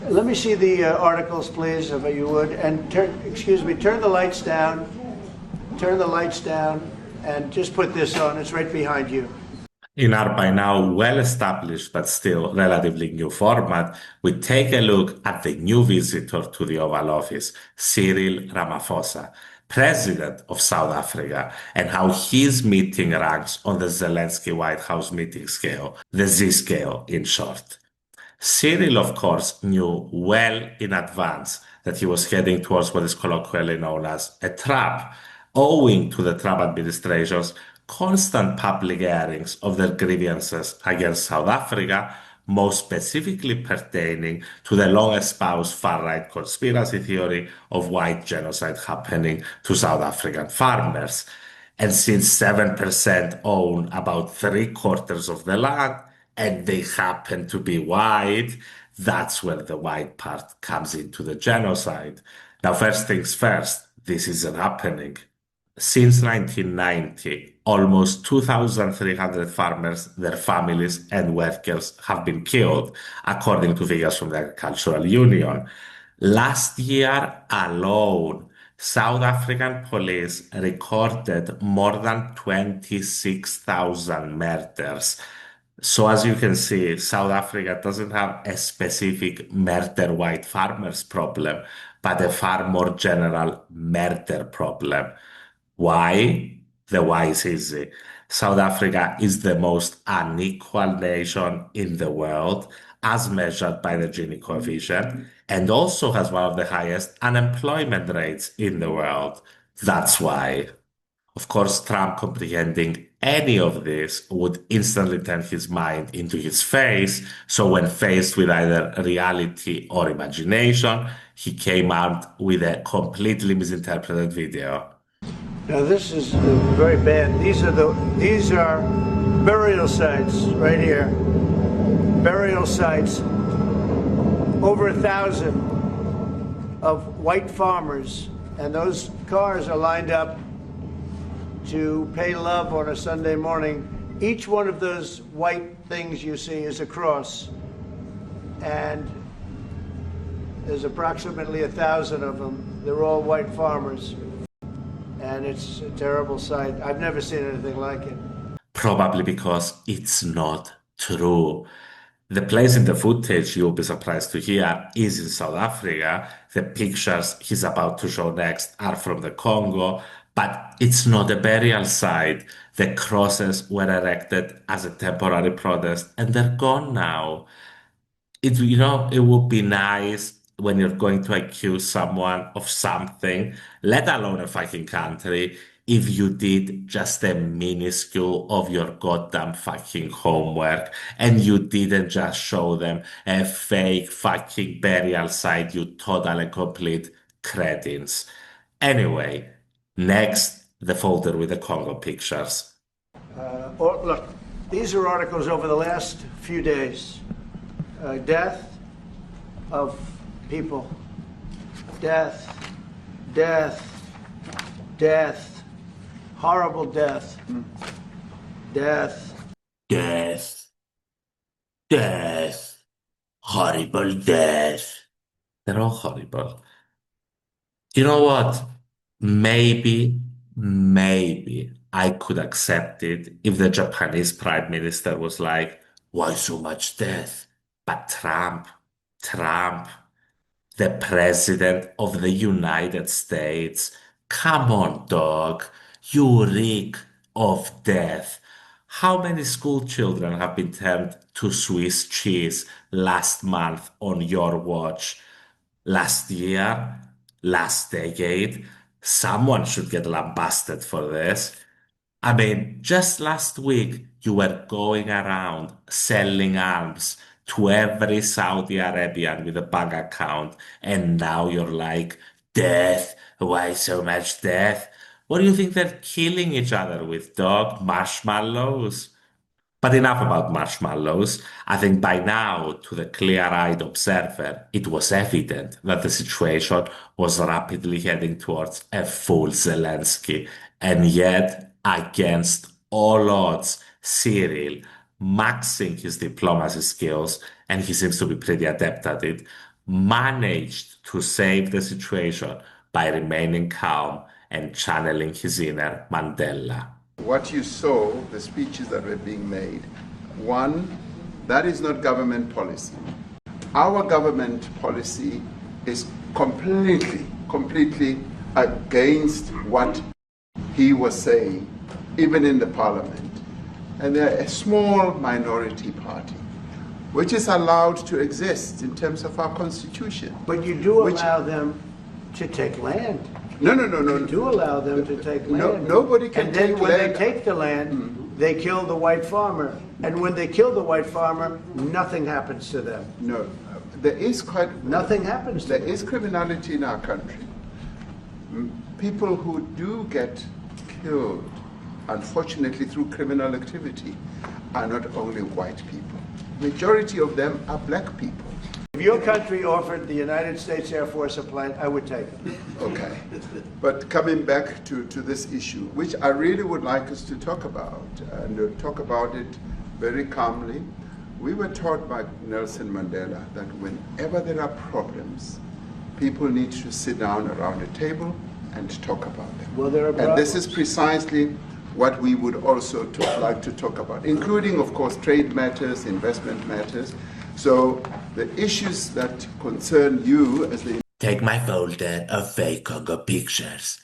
Let me see the articles, please, if you would. And excuse me, turn the lights down. Turn the lights down and just put this on. It's right behind you. In our by now well-established but still relatively new format, we take a look at the new visitor to the Oval Office, Cyril Ramaphosa, President of South Africa, and how his meeting ranks on the Zelensky White House meeting scale, the Z scale in short. Cyril, of course, knew well in advance that he was heading towards what is colloquially known as a trap, owing to the Trump administration's constant public airings of their grievances against South Africa, most specifically pertaining to the long espoused far-right conspiracy theory of white genocide happening to South African farmers. And since 7% own about three-quarters of the land, and they happen to be white, that's where the white part comes into the genocide. Now, first things first, this isn't happening. Since 1990, almost 2,300 farmers, their families, and workers have been killed, according to figures from the Agricultural Union. Last year alone, South African police recorded more than 26,000 murders. So as you can see, South Africa doesn't have a specific murder white farmers problem, but a far more general murder problem. Why? The why is easy. South Africa is the most unequal nation in the world, as measured by the Gini coefficient, and also has one of the highest unemployment rates in the world. That's why. Of course, Trump comprehending any of this would instantly turn his mind into his face. So when faced with either reality or imagination, he came out with a completely misinterpreted video. Now this is very bad. These are burial sites right here. Burial sites. Over 1,000 of white farmers, and those cars are lined up to pay love on a Sunday morning. Each one of those white things you see is a cross, and there's approximately 1,000 of them. They're all white farmers, and it's a terrible sight. I've never seen anything like it. Probably because it's not true. The place in the footage, you'll be surprised to hear, is in South Africa. The pictures he's about to show next are from the Congo, but it's not a burial site. The crosses were erected as a temporary protest, and they're gone now. It would be nice when you're going to accuse someone of something, let alone a fucking country, if you did just a minuscule of your goddamn fucking homework and you didn't just show them a fake fucking burial site, you total and complete cretins. Anyway, next, the folder with the Congo pictures. Look, these are articles over the last few days. Death of people. Death, death, death, horrible death, death. Death, death, horrible death. They're all horrible. You know what? Maybe I could accept it if the Japanese Prime Minister was like, why so much death? But Trump, the President of the United States, come on, dog. You reek of death. How many school children have been turned to Swiss cheese last month on your watch? Last year? Last decade? Someone should get lambasted for this. I mean, just last week, you were going around selling arms to every Saudi Arabian with a bank account, and now you're like, death? Why so much death? What do you think they're killing each other with, dog? Marshmallows? But enough about marshmallows. I think by now, to the clear-eyed observer, it was evident that the situation was rapidly heading towards a full Zelensky. And yet, against all odds, Cyril, maxing his diplomacy skills, and he seems to be pretty adept at it, managed to save the situation by remaining calm and channeling his inner Mandela. What you saw, the speeches that were being made, one, that is not government policy. Our government policy is completely against what he was saying, even in the parliament. And they're a small minority party, which is allowed to exist in terms of our constitution. But you do allow them to take land. No. You do allow them to take land. Nobody can And then take when land. they take the land, they kill the white farmer. And when they kill the white farmer, nothing happens to them. No, there is quite... Nothing happens to There them. is criminality in our country. People who do get killed, unfortunately through criminal activity, are not only white people. Majority of them are black people. If your country offered the United States Air Force a plane, I would take it. Okay. But coming back to this issue, which I really would like us to talk about, and talk about it very calmly. We were taught by Nelson Mandela that whenever there are problems, people need to sit down around a table and talk about them. Well, there are And this problems. is precisely what we would also like to talk about, including, of course, trade matters, investment matters. So the issues that concern you as the... Take my folder of fake Congo pictures.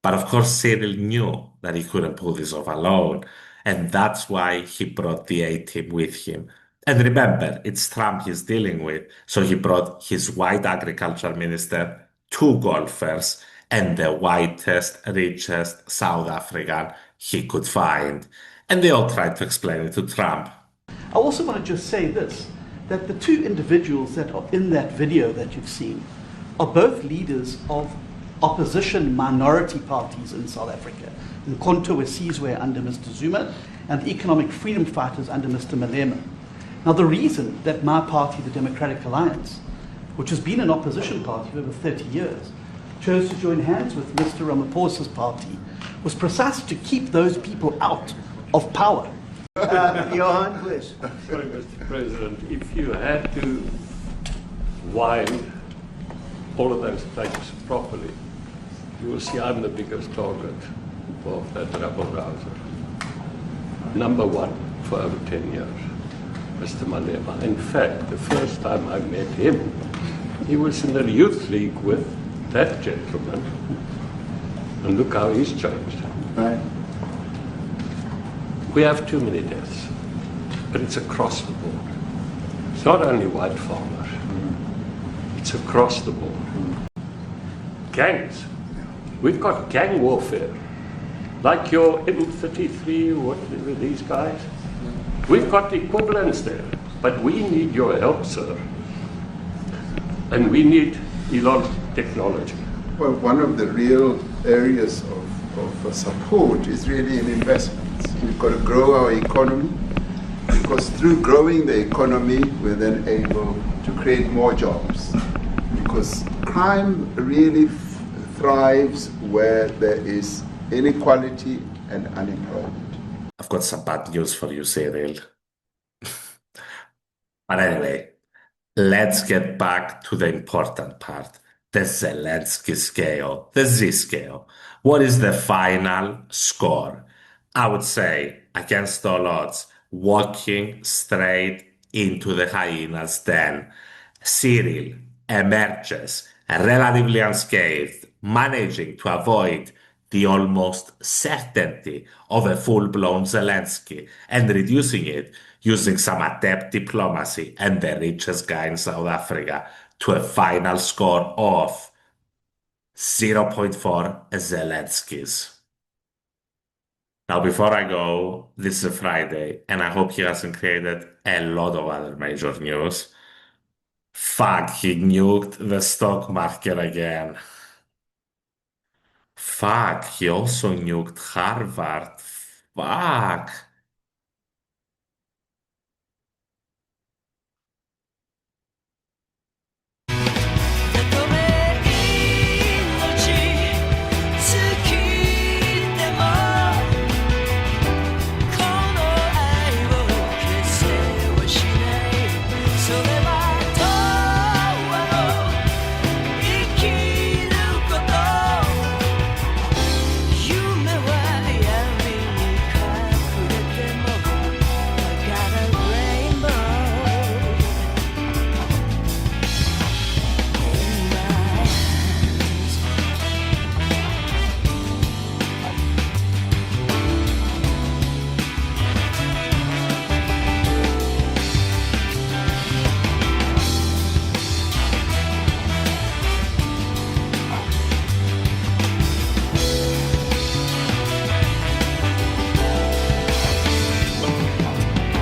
But of course, Cyril knew that he couldn't pull this off alone, and that's why he brought the A-team with him. And remember, it's Trump he's dealing with, so he brought his white agriculture minister, two golfers, and the whitest, richest South African he could find. And they all tried to explain it to Trump. I also want to just say this, that the two individuals that are in that video that you've seen are both leaders of opposition minority parties in South Africa. Nkonto Wesizwe under Mr. Zuma and the economic freedom fighters under Mr. Malema. Now the reason that my party, the Democratic Alliance, which has been an opposition party for over 30 years, chose to join hands with Mr. Ramaphosa's party was precisely to keep those people out of power. Johan, please. Sorry, Mr. President, if you had to wind all of those tapes properly, you will see I'm the biggest target of that rabble-rouser. Number one for over 10 years, Mr. Malema. In fact, the first time I met him, he was in the youth league with that gentleman. And look how he's changed. Right. We have too many deaths, but it's across the board. It's not only white farmers, it's across the board. Gangs. We've got gang warfare, like your M33, what were these guys? We've got equivalents there, but we need your help, sir. And we need Elon technology. Well, one of the real areas of support is really in investments. We've got to grow our economy, because through growing the economy, we're then able to create more jobs. Because crime really thrives where there is inequality and unemployment. I've got some bad news for you, Cyril. But anyway, let's get back to the important part. The Zelensky scale, the Z scale. What is the final score? I would say, against all odds, walking straight into the hyena's den. Cyril emerges relatively unscathed, managing to avoid the almost certainty of a full-blown Zelensky and reducing it using some adept diplomacy and the richest guy in South Africa to a final score of 0.4 Zelenskys. Now, before I go, this is a Friday, and I hope he hasn't created a lot of other major news. Fuck, he nuked the stock market again. Fuck, he also nuked Harvard. Fuck.